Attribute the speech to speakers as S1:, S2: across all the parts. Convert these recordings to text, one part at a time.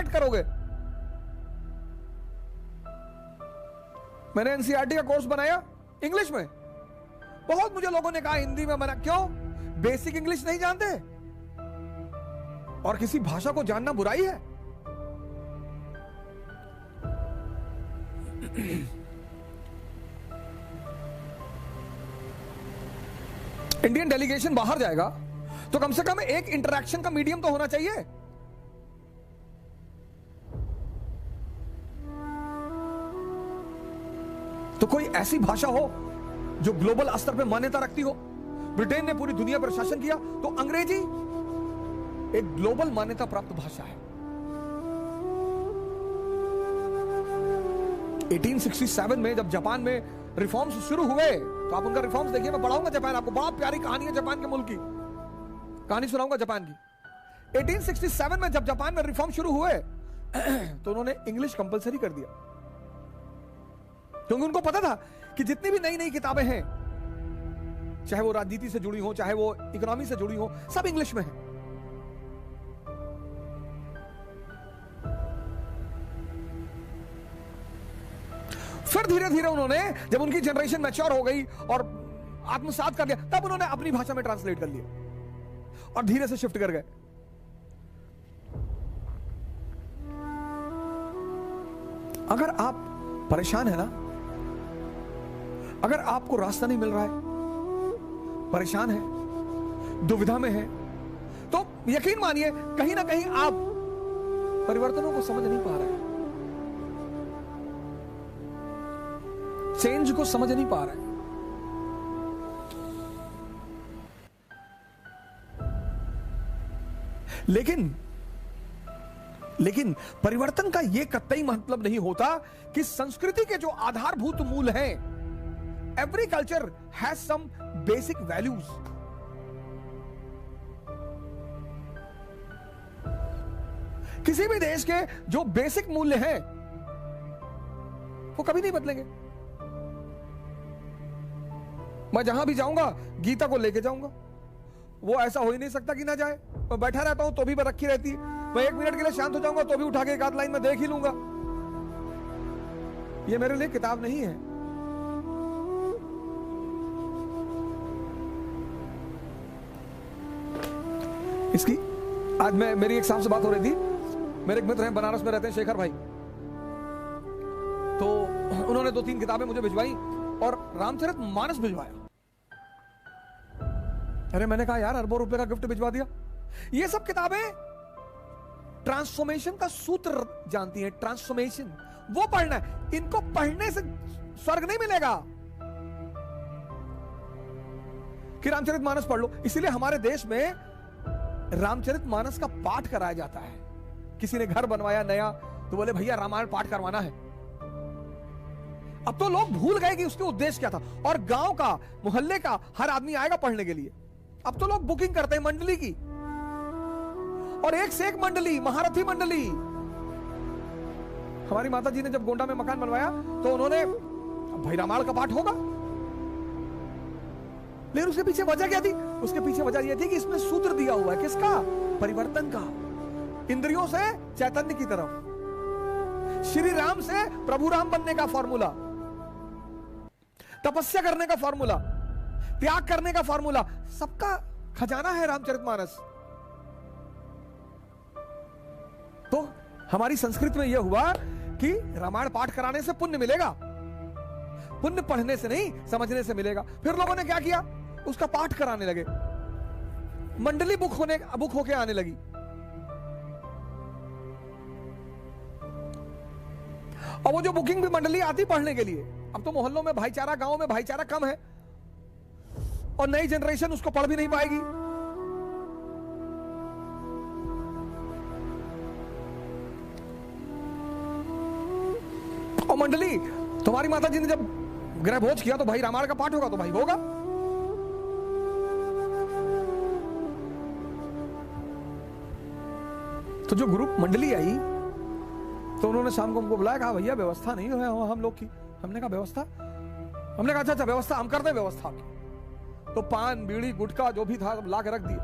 S1: Translate करोगे? मैंने NCERT का कोर्स बनाया इंग्लिश में। बहुत मुझे लोगों ने कहा हिंदी में बना, क्यों? बेसिक इंग्लिश नहीं जानते? और किसी भाषा को जानना बुराई है? इंडियन डेलीगेशन बाहर जाएगा तो कम से कम एक इंटरेक्शन का मीडियम तो होना चाहिए। तो कोई ऐसी भाषा हो जो ग्लोबल स्तर पे मान्यता रखती हो। ब्रिटेन ने पूरी दुनिया पर शासन किया, तो अंग्रेजी एक ग्लोबल मान्यता प्राप्त भाषा है। 1867 में जब जापान में रिफॉर्म्स शुरू हुए, तो आप उनका रिफॉर्म्स देखिए, मैं पढ़ाऊंगा जापान, आपको बड़ा प्यारी कहानी है जापान के मुल्क की, कहानी सुनाऊंगा जापान की। 1867 में जब जापान में रिफॉर्म शुरू हुए तो उन्होंने इंग्लिश कंपलसरी कर दिया, क्योंकि उनको पता था कि जितनी भी नई नई किताबें हैं, चाहे वो राजनीति से जुड़ी हो, चाहे वो इकोनॉमी से जुड़ी हो, सब इंग्लिश में है। फिर धीरे धीरे उन्होंने, जब उनकी जनरेशन मैच्योर हो गई और आत्मसात कर लिया, तब उन्होंने अपनी भाषा में ट्रांसलेट कर लिया और धीरे से शिफ्ट कर गए। अगर आप परेशान है ना, अगर आपको रास्ता नहीं मिल रहा है, परेशान है, दुविधा में है, तो यकीन मानिए कहीं ना कहीं आप परिवर्तनों को समझ नहीं पा रहे हैं, चेंज को समझ नहीं पा रहे। लेकिन परिवर्तन का यह कतई मतलब नहीं होता कि संस्कृति के जो आधारभूत मूल हैं, every culture has some basic values. किसी भी देश के जो बेसिक मूल्य हैं वो कभी नहीं बदलेंगे। मैं जहां भी जाऊंगा गीता को लेके जाऊंगा, वो ऐसा हो ही नहीं सकता कि ना जाए। मैं बैठा रहता हूं तो भी रखी रहती है, मैं 1 मिनट के लिए शांत हो जाऊंगा तो भी उठा के एक आध लाइन में देख ही लूंगा। ये मेरे लिए किताब नहीं है, इसकी आज मेरी एक साहब से बात हो रही थी, मेरे एक मित्र हैं बनारस में रहते हैं, शेखर भाई, तो उन्होंने 2-3 किताबें मुझे भिजवाई और रामचरितमानस भिजवाया। अरे मैंने कहा यार अरबों रुपए का गिफ्ट भिजवा दिया। ये सब किताबें ट्रांसफॉर्मेशन का सूत्र जानती हैं, ट्रांसफॉर्मेशन, वो पढ़ना है। इनको पढ़ने से स्वर्ग नहीं मिलेगा कि रामचरितमानस पढ़ लो। इसीलिए हमारे देश में रामचरितमानस का पाठ कराया जाता है। किसी ने घर बनवाया नया तो बोले भैया रामायण पाठ करवाना है। अब तो लोग भूल गए कि उसके उद्देश्य क्या था, और गांव का, मोहल्ले का हर आदमी आएगा पढ़ने के लिए। अब तो लोग बुकिंग करते हैं मंडली की, और एक से एक मंडली, महारथी मंडली। हमारी माता जी ने जब गोंडा में मकान बनवाया तो उन्होंने, भाई रामायण का पाठ होगा, लेकिन उसके पीछे वजह क्या थी? उसके पीछे वजह यह थी कि इसमें सूत्र दिया हुआ है किसका? परिवर्तन का। इंद्रियों से चैतन्य की तरफ, श्री राम से प्रभु राम बनने का फॉर्मूला, तपस्या करने का फॉर्मूला, त्याग करने का फॉर्मूला, सबका खजाना है रामचरितमानस। तो हमारी संस्कृति में यह हुआ कि रामायण पाठ कराने से पुण्य मिलेगा, पुण्य पढ़ने से नहीं समझने से मिलेगा। फिर लोगों ने क्या किया? उसका पाठ कराने लगे, मंडली बुक होके आने लगी। और वो जो बुकिंग भी मंडली आती पढ़ने के लिए, अब तो मोहल्लों में भाईचारा, गांव में भाईचारा कम है, और नई जनरेशन उसको पढ़ भी नहीं पाएगी। और मंडली, तुम्हारी माता जी ने जब गृह भोज किया तो भाई रामायण का पाठ होगा, तो भाई होगा। तो जो ग्रुप मंडली आई तो उन्होंने शाम को हमको बुलाया, कहा भैया व्यवस्था नहीं है हम लोग की। हमने कहा व्यवस्था? हमने कहा अच्छा व्यवस्था हम कर दें व्यवस्था की। तो पान, बीड़ी, गुटखा जो भी था ला के रख दिया।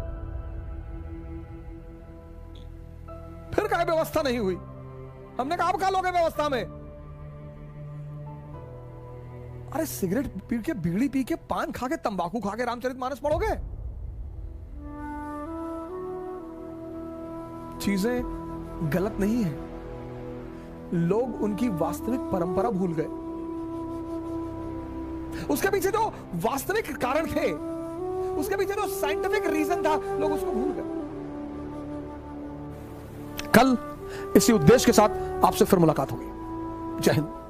S1: फिर कहा व्यवस्था नहीं हुई। हमने कहा अब खा लोगे व्यवस्था में। अरे सिगरेट पी के, बीड़ी पी के, पान खा के, तंबाकू खा के रामचरितमानस पढ़ोगे? चीजें गलत नहीं है, लोग उनकी वास्तविक परंपरा भूल गए। उसके पीछे जो वास्तविक कारण थे, उसके पीछे जो साइंटिफिक रीजन था, लोग उसको भूल गए। कल इसी उद्देश्य के साथ आपसे फिर मुलाकात होगी। जय हिंद।